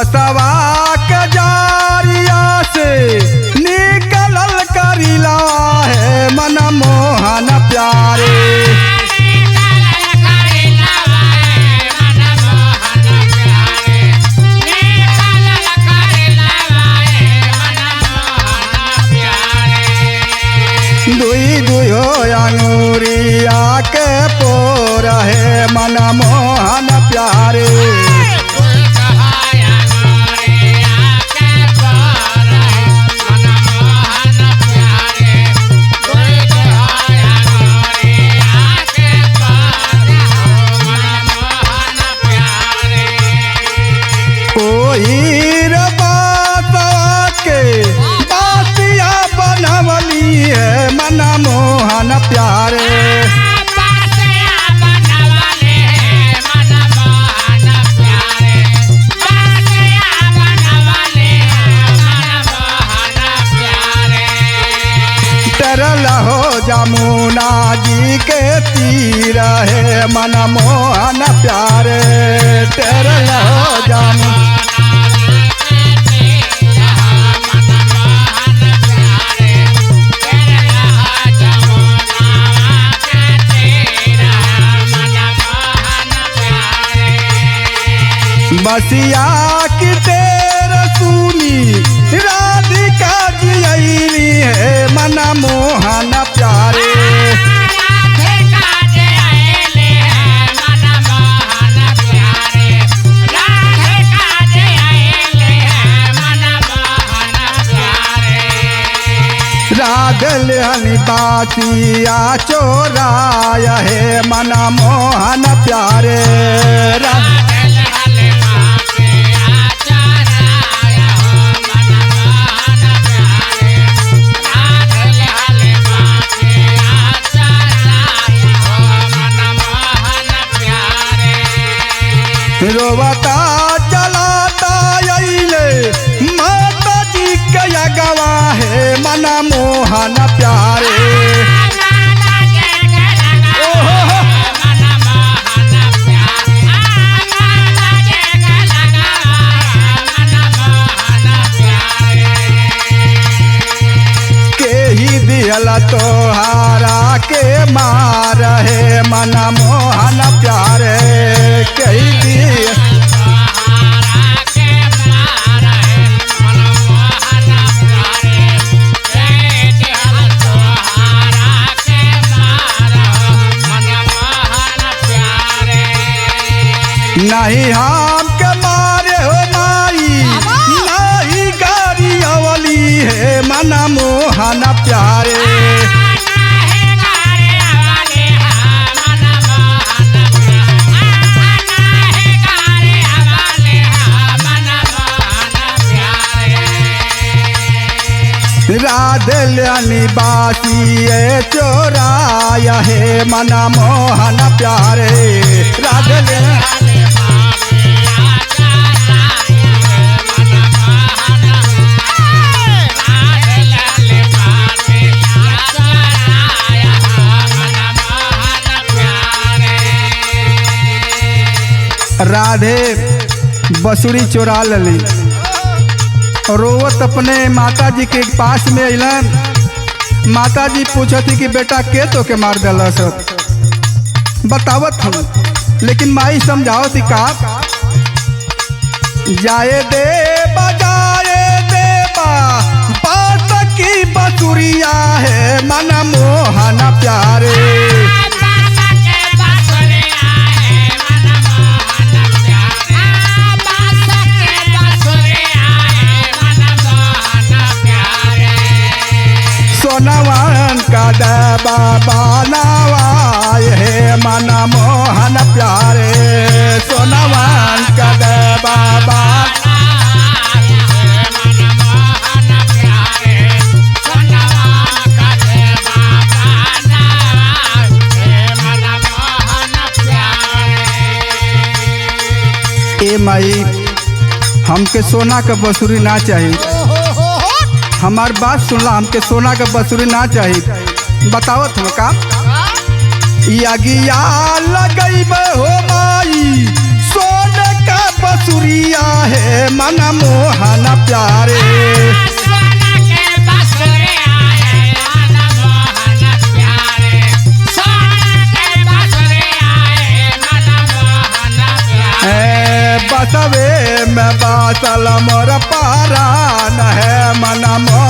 बसवा के जारिया से निकलल करीला है मन मोहन प्यारे। दुई दुयो अंगूरिया के पोर है मन मोहन प्यारे। मन मोहन प्यारे तरल हो जमुना जी के तीर है मन मोहन प्यारे। तरल हो जमुना बसिया की तेर सुनी राधिका जी आईली है मन मोहन प्यारे। राधल हनी बासिया चोराय है मन मोहन प्यारे। रोवता चलाता आइले माता जी के अगवा है मन मोहन प्यारे। के ही दियल तोहारा के मार है मन मोहन प्यारे। के ही दियल नहीं हम के मारे हो माई नहीं गाड़ी अवली है मन मोहन प्यारे। राधल बासिए चोराय है मन मोहन प्यारे। राधल राधे बसुरी चोरा लली रोवत अपने माता जी के पास में अलन। माता जी पूछती कि बेटा के तो के मार दल सब बतावत हम, लेकिन माई समझाओ थी का जाए दे बजाए दे बात की बसुरिया है मन मोहन प्यारे। सोनवन का दबा बनावाए है मन मोहन प्यारे। सोनवन का दबा ए माई हमके सोना का बसुरी ना चाहिए। हमार बात सुनला, हमके सोना का बसुरी ना चाहिए। बतावत हम का अगिया लगैब हो माई सोने का बसुरिया है मन मोहन प्यारे। बसवे में बासल मोर पारान है मन मोहन